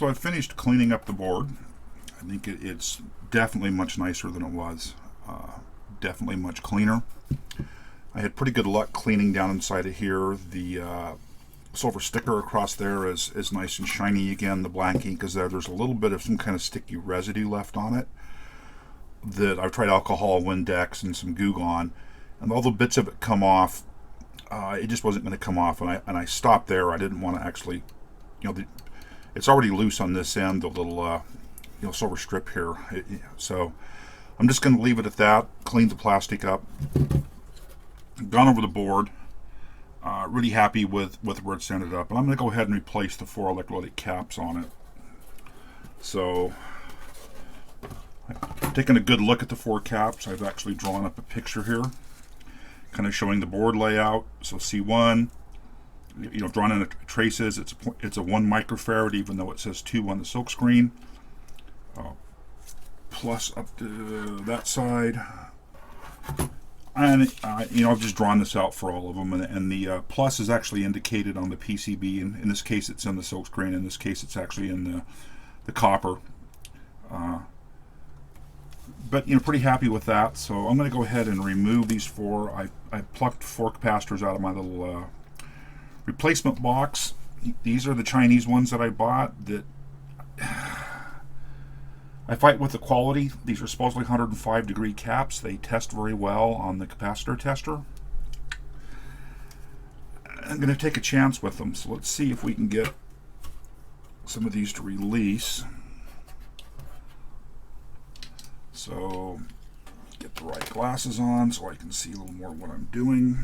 So I've finished cleaning up the board. I think it's definitely much nicer than it was. Definitely much cleaner. I had pretty good luck cleaning down inside of here. The silver sticker across there is nice and shiny again. The black ink is there. There's a little bit of some kind of sticky residue left on it that I've tried alcohol, Windex, and some Goo Gone, and all the bits of it come off. It just wasn't going to come off, and I stopped there. I didn't want to actually, it's already loose on this end, the little silver strip here. So I'm just going to leave it at that. Cleaned the plastic up, gone over the board. Really happy with where it's ended up, and I'm going to go ahead and replace the 4 electrolytic caps on it. So I've taken a good look at the 4 caps. I've actually drawn up a picture here, kind of showing the board layout. So C1, drawn in traces. It's a 1 microfarad, even though it says 2 on the silk screen. Plus up to that side. And I've just drawn this out for all of them, and the plus is actually indicated on the PCB. In this case, it's in the silk screen. In this case, it's actually in the copper. But pretty happy with that. So I'm going to go ahead and remove these 4. I plucked 4 capacitors out of my little replacement box. These are the Chinese ones that I bought. That I fight with the quality. These are supposedly 105-degree caps. They test very well on the capacitor tester. I'm going to take a chance with them. So let's see if we can get some of these to release. So get the right glasses on so I can see a little more what I'm doing.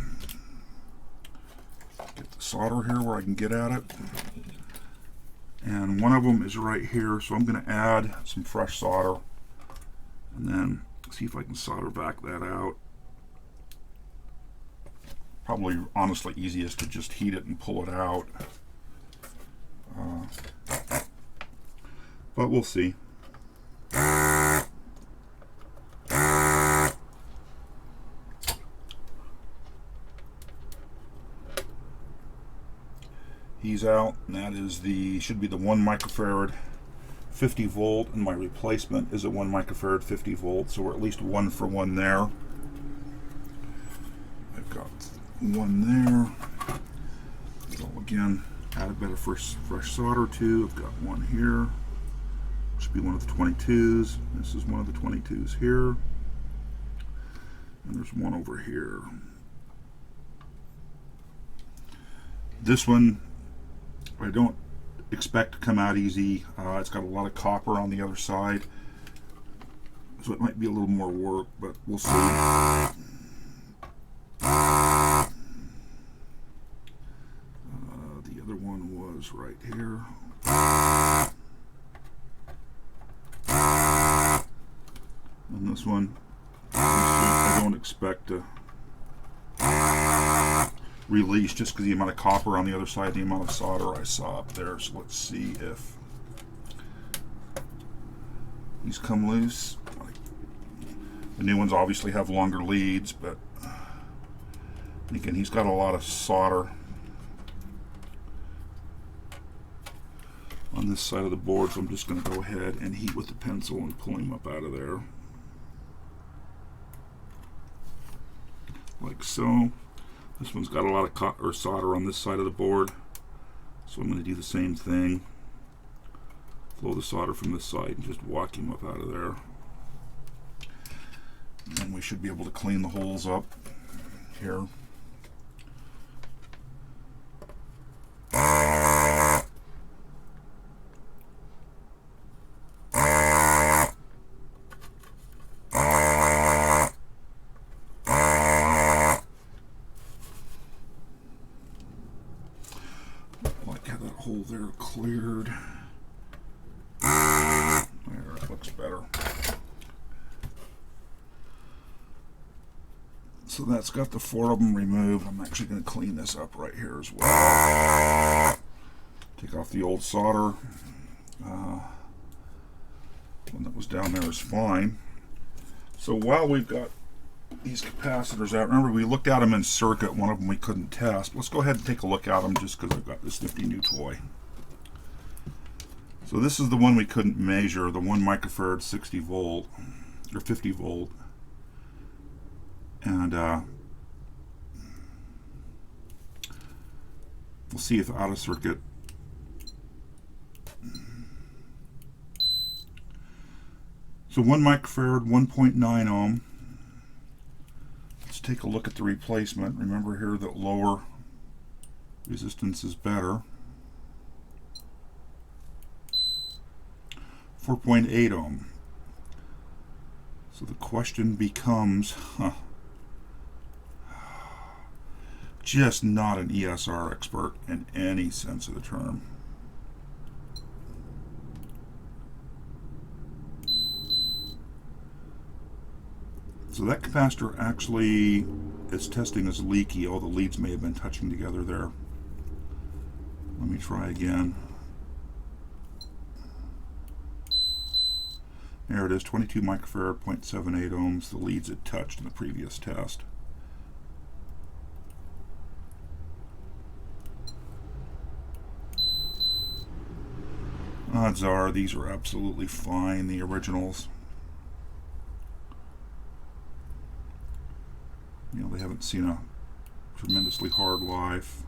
Get the solder here where I can get at it. And one of them is right here, so I'm going to add some fresh solder and then see if I can solder back that out. Probably honestly easiest to just heat it and pull it out. But we'll see. He's out, and that is should be the 1 microfarad 50 volt, and my replacement is a 1 microfarad 50 volt, so we're at least 1 for 1 there. I've got 1 there. So again, add a bit of fresh solder too. I've got 1 here. Should be one of the 22s. This is one of the 22s here, and there's 1 over here. This one I don't expect to come out easy. It's got a lot of copper on the other side, so it might be a little more work, but we'll see. The other one was right here. And this one, I don't expect to release just because the amount of copper on the other side, the amount of solder I saw up there. So let's see if these come loose. The new ones obviously have longer leads, but again, he's got a lot of solder on this side of the board, so I'm just going to go ahead and heat with the pencil and pull him up out of there like so. This one's got a lot of solder on this side of the board, so I'm going to do the same thing. Flow the solder from this side and just walk him up out of there. And then we should be able to clean the holes up here. Hole there cleared. There, it looks better. So that's got the 4 of them removed. I'm actually going to clean this up right here as well. Take off the old solder. One that was down there is fine. So while we've got these capacitors out, remember we looked at them in circuit. One of them we couldn't test. Let's go ahead and take a look at them just because I've got this nifty new toy. So this is the one we couldn't measure, the 1 microfarad 60 volt or 50 volt, and we'll see if out of circuit. So 1 microfarad, 1.9 ohm. Let's take a look at the replacement. Remember here that lower resistance is better. 4.8 ohm. So the question becomes, just not an ESR expert in any sense of the term. So that capacitor actually is testing as leaky. All the leads may have been touching together there. Let me try again. There it is, 22 microfarad, 0.78 ohms, the leads it touched in the previous test. Odds are these are absolutely fine, the originals. You know, they haven't seen a tremendously hard life.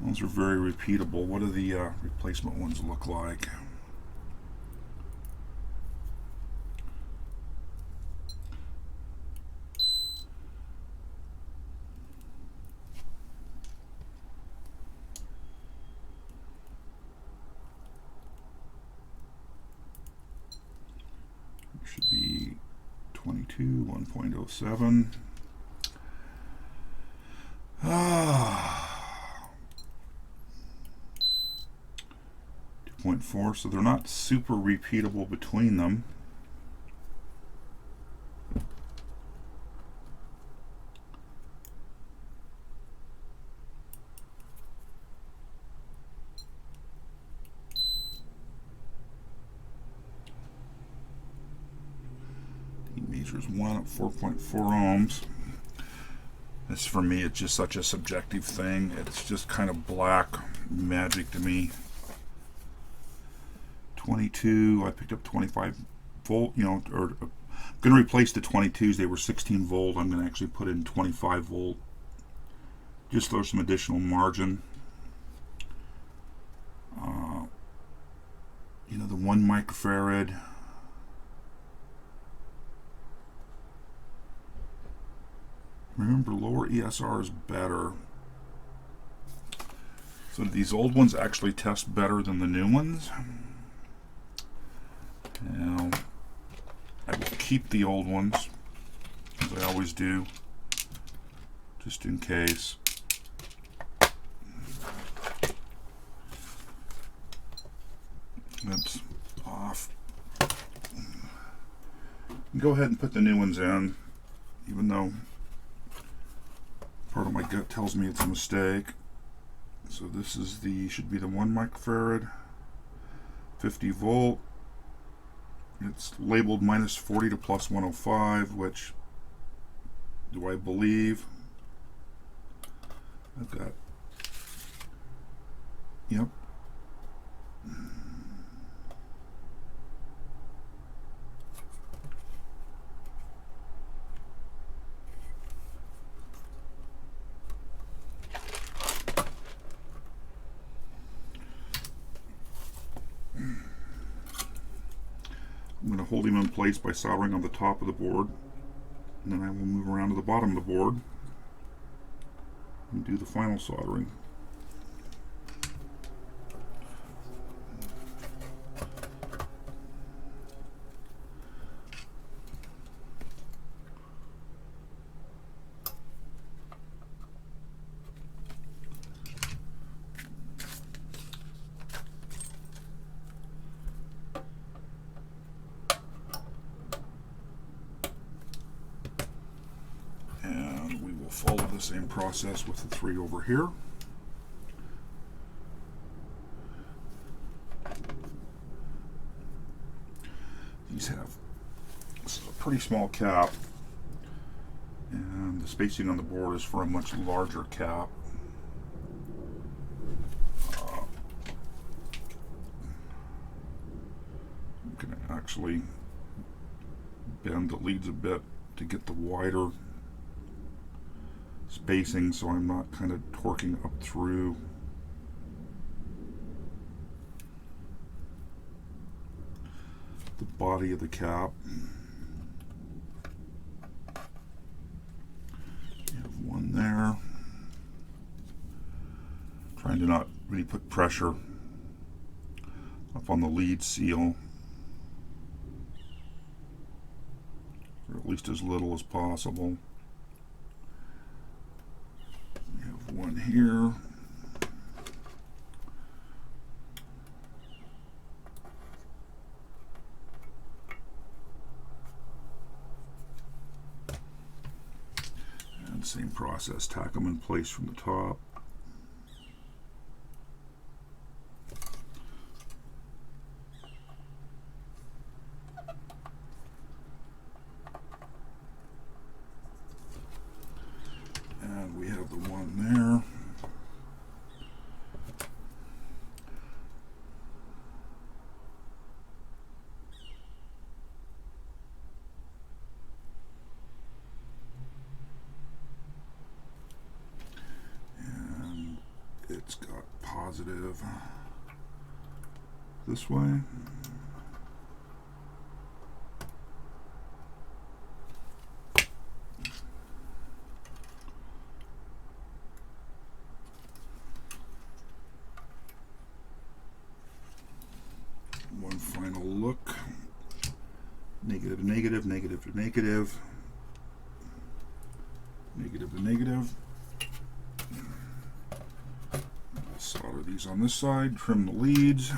Those are very repeatable. What do the replacement ones look like? Should be 22, 1.07. 2.4, so they're not super repeatable between them. Measures 1 at 4.4 ohms. This, for me, it's just such a subjective thing. It's just kind of black magic to me. 22, I picked up 25 volt, you know, or I'm going to replace the 22s. They were 16 volt. I'm going to actually put in 25 volt. Just throw some additional margin. You know, the 1 microfarad. Remember, lower ESR is better. So these old ones actually test better than the new ones. Now, I will keep the old ones, as I always do, just in case. Oops, off. Go ahead and put the new ones in, even though part of my gut tells me it's a mistake. So this is the, should be the 1 microfarad, 50 volt. It's labeled minus 40 to plus 105, which, do I believe? I've got, yep. I'm going to hold him in place by soldering on the top of the board, and then I will move around to the bottom of the board and do the final soldering. Follow the same process with the 3 over here. These have a pretty small cap, and the spacing on the board is for a much larger cap. actually bend the leads a bit to get the wider spacing so I'm not kind of torquing up through. The body of the cap. You have one there. Trying to not really put pressure up on the lead seal, or at least as little as possible. You have one here. And same process, tack them in place from the top. And we have the one there. And it's got positive this way. One final look. Negative to negative, negative to negative, negative to negative. Solder these on this side, trim the leads.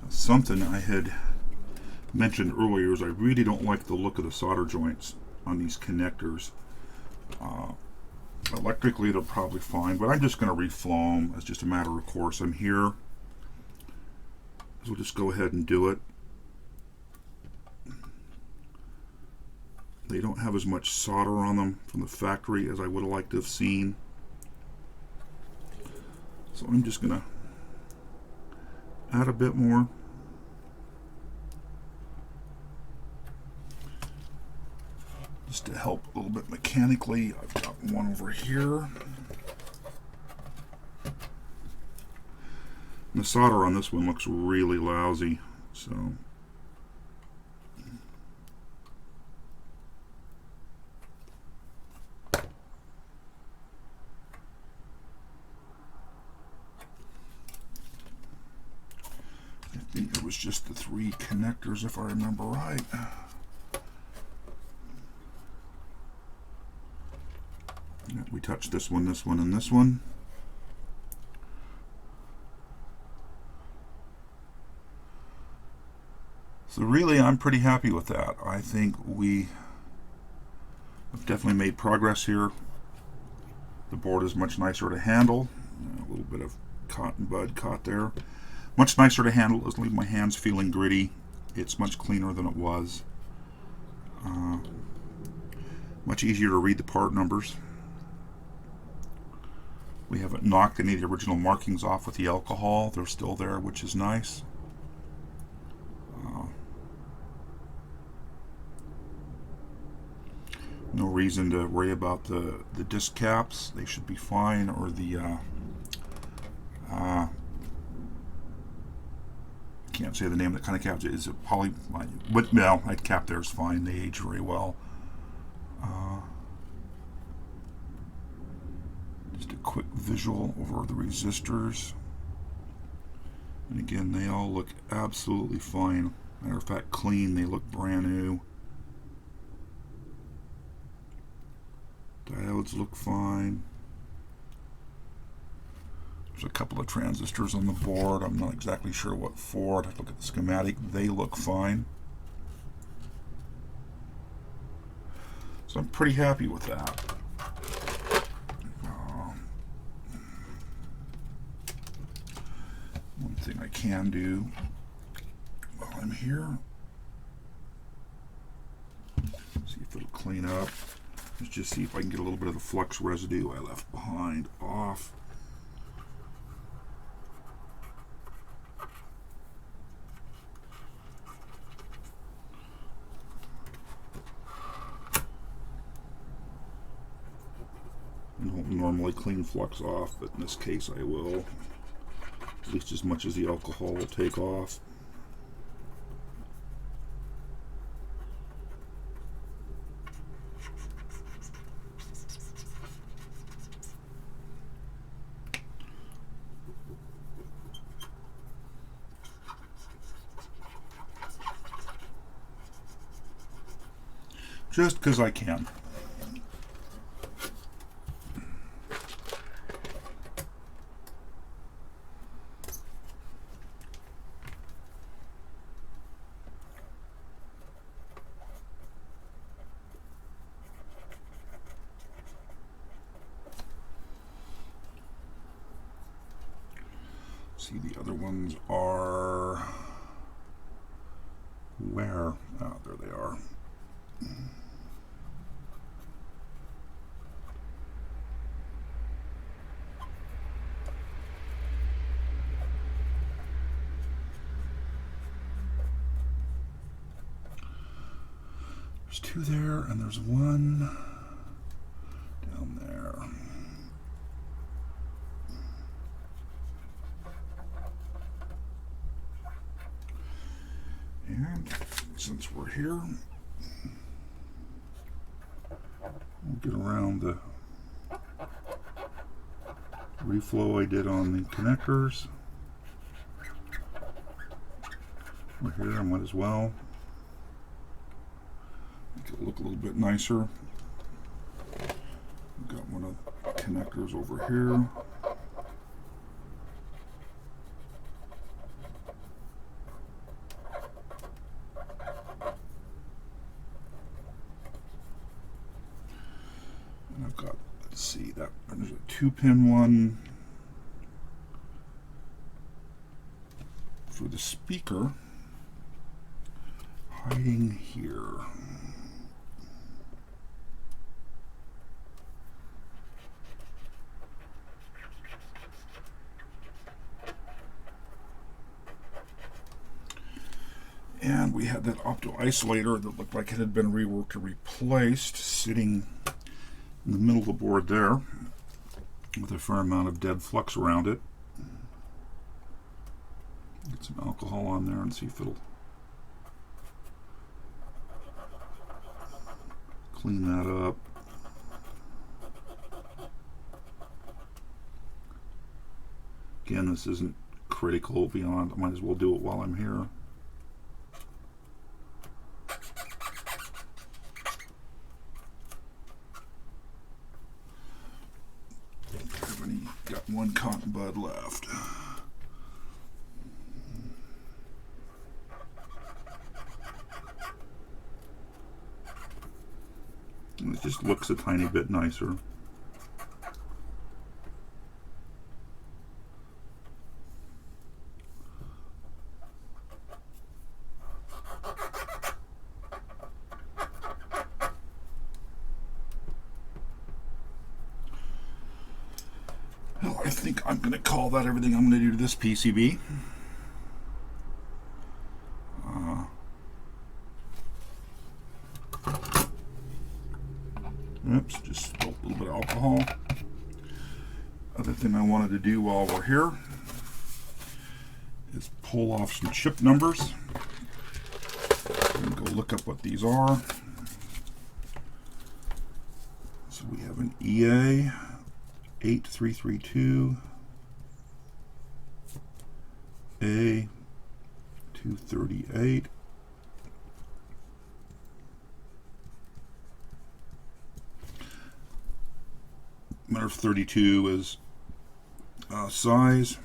Something I had mentioned earlier is I really don't like the look of the solder joints on these connectors. Electrically they're probably fine, but I'm just going to reflow them as just a matter of course. I'm here, so we'll just go ahead and do it. They don't have as much solder on them from the factory as I would have liked to have seen, so I'm just going to add a bit more. Just to help a little bit mechanically, I've got one over here. And the solder on this one looks really lousy, so I think it was just the 3 connectors if I remember right. We touched this one, and this one. So really, I'm pretty happy with that. I think we have definitely made progress here. The board is much nicer to handle. A little bit of cotton bud caught there. Much nicer to handle. Doesn't leave my hands feeling gritty. It's much cleaner than it was. Much easier to read the part numbers. We haven't knocked any of the original markings off with the alcohol. They're still there, which is nice. No reason to worry about the disc caps. They should be fine, or the can't say the name of the kind of cap. Is it poly? But no, that cap there is fine. They age very well. Just a quick visual over the resistors. And again, they all look absolutely fine. Matter of fact, clean. They look brand new. Diodes look fine. There's a couple of transistors on the board. I'm not exactly sure what for. I'd have to look at the schematic. They look fine. So I'm pretty happy with that. One thing I can do while I'm here, see if it'll clean up, is just see if I can get a little bit of the flux residue I left behind off. I don't normally clean flux off, but in this case I will, at least as much as the alcohol will take off. Just because I can. See, the other ones are where? Oh, there they are. There's two there, and there's one down there. And since we're here, we'll get around the reflow I did on the connectors. We're here, I might as well make it look a little bit nicer. We've got one of the connectors over here. And I've got, let's see, that there's a 2-pin one for the speaker hiding here. And we had that opto isolator that looked like it had been reworked or replaced sitting in the middle of the board there with a fair amount of dead flux around it. Get some alcohol on there and see if it'll clean that up. Again, this isn't critical beyond, I might as well do it while I'm here. I've only got one cotton bud left. It just looks a tiny bit nicer. Well, I think I'm going to call that everything I'm going to do to this PCB. Oops, just spilled a little bit of alcohol. Other thing I wanted to do while we're here is pull off some chip numbers and go look up what these are. So we have an EA 8332, A 238, matter of 32 is size,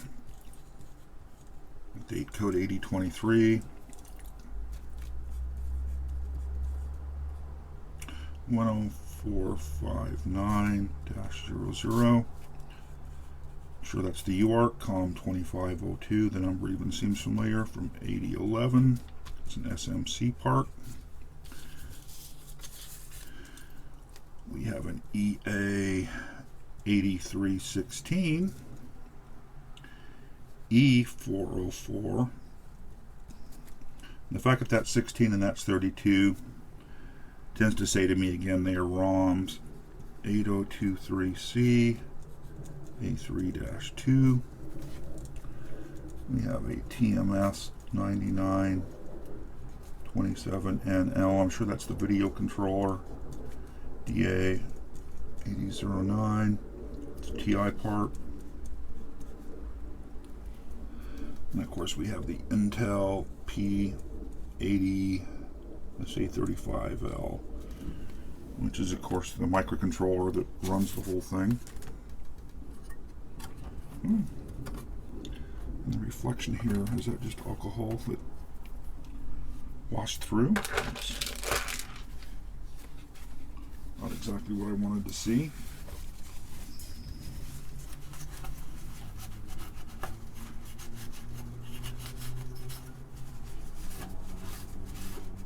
date code 8023, 10459-00. I'm sure that's the UART, column 2502. The number even seems familiar from 8011. It's an SMC part. We have an EA 8316, E404. And the fact that that's 16 and that's 32 tends to say to me again they are ROMs. 8023C, A3-2. We have a TMS 9927NL. I'm sure that's the video controller. DA 8009. It's a TI part. And of course we have the Intel P80, let's say 35L, which is of course the microcontroller that runs the whole thing. And the reflection here, is that just alcohol that washed through? That's not exactly what I wanted to see.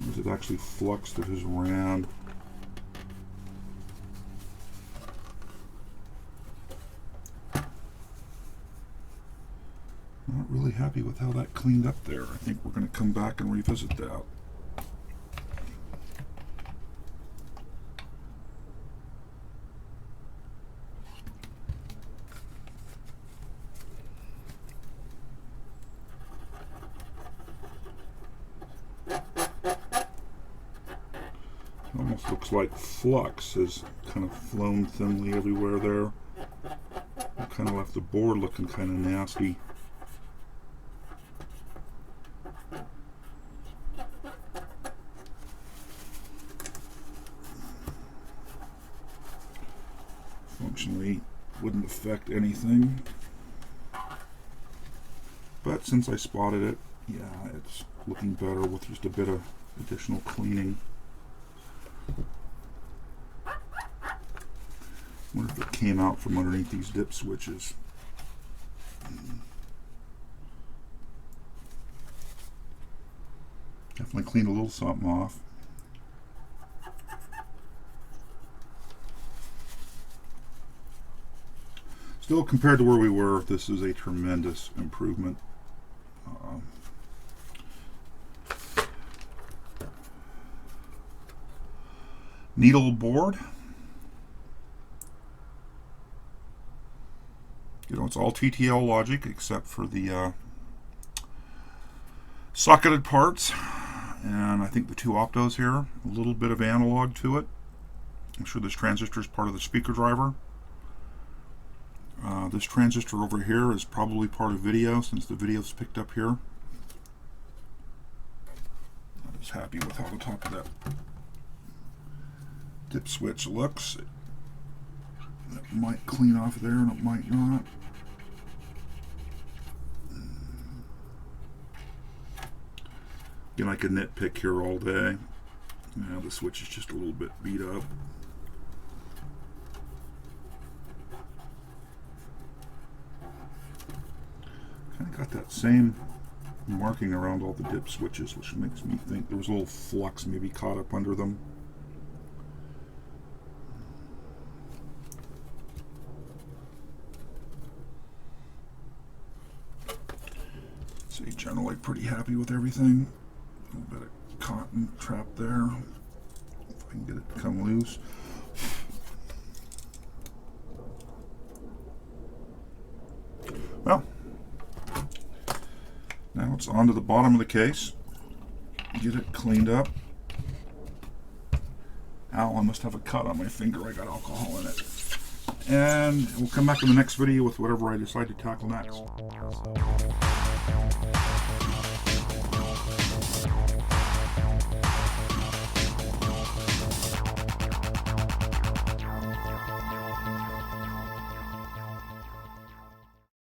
Is it actually flux that has ran? Not really happy with how that cleaned up there. I think we're going to come back and revisit that. Almost looks like flux has kind of flown thinly everywhere there. It kind of left the board looking kind of nasty. Functionally wouldn't affect anything, but since I spotted it, yeah, it's looking better with just a bit of additional cleaning. Wonder if it came out from underneath these dip switches. Definitely clean a little something off. Still, compared to where we were, this is a tremendous improvement. Needle board. You know, it's all TTL logic except for the socketed parts, and I think the two optos here. A little bit of analog to it. I'm sure this transistor is part of the speaker driver. This transistor over here is probably part of video, since the video is picked up here. I was happy with how the top of that dip switch looks. That might clean off there and it might not. Again, I could nitpick here all day. Now the switch is just a little bit beat up. Kind of got that same marking around all the dip switches, which makes me think there was a little flux maybe caught up under them. So generally pretty happy with everything. A little bit of cotton trapped there. If I can get it to come loose. Well, now it's onto the bottom of the case. Get it cleaned up. Ow, I must have a cut on my finger. I got alcohol in it. And we'll come back in the next video with whatever I decide to tackle next.